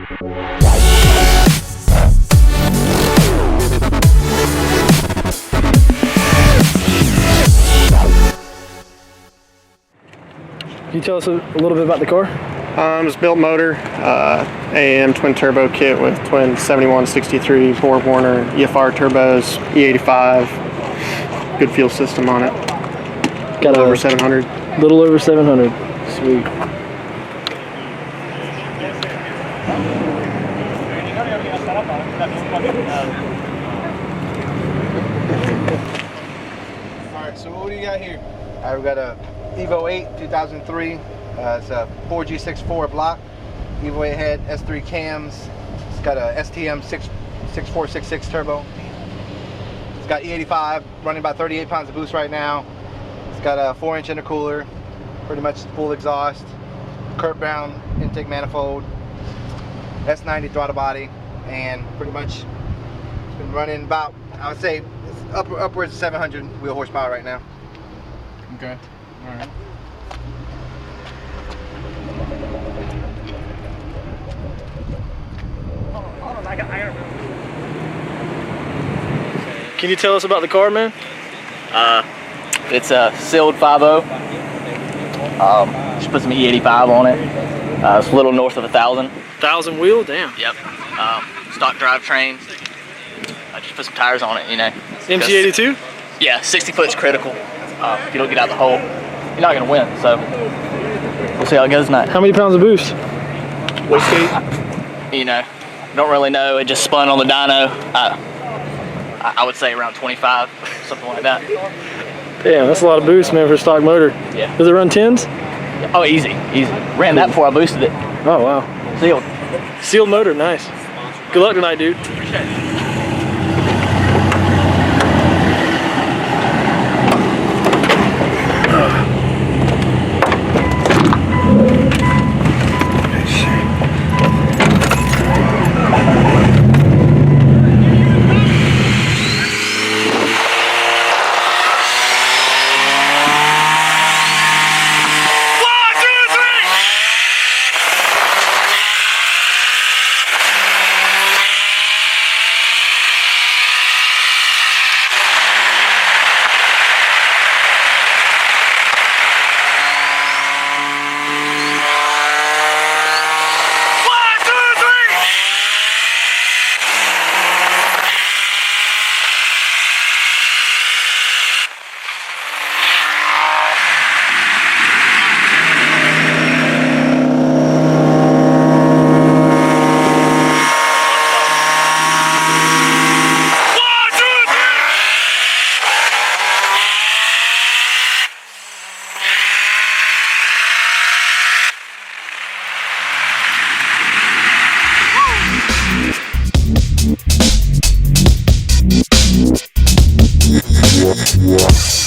Can you tell us a little bit about the car? It's built motor, AM twin turbo kit with twin 7163 Borg Warner EFR turbos, E85, good fuel system on it. Got over 700. Little over 700. Sweet. Alright, so what do you got here? We've got a Evo 8 2003. It's a 4G64 block. Evo 8 head, S3 cams. It's got a STM 6466 turbo. It's got E85, running about 38 pounds of boost right now. It's got a 4-inch intercooler, pretty much full exhaust, Kurt Brown intake manifold, S90 throttle body, and pretty much it's been running about, I would say, it's upwards of 700 wheel horsepower right now. Okay, all right. Can you tell us about the car, man? It's a sealed 5.0. Just put some E85 on it. It's a little north of 1,000. 1,000 wheel? Damn. Yep. Stock drivetrain. I just put some tires on it, you know. MC82? Yeah, 60 foot's critical. If you don't get out of the hole, you're not gonna win. So we'll see how it goes tonight. How many pounds of boost? You know, don't really know. It just spun on the dyno. I would say around 25, something like that. Damn, that's a lot of boost, man, for a stock motor. Yeah. Does it run 10s? Oh, easy, easy. Ran that before I boosted it. Oh, wow. Sealed. Sealed motor, nice. Good luck tonight, dude. Appreciate it. Yeah.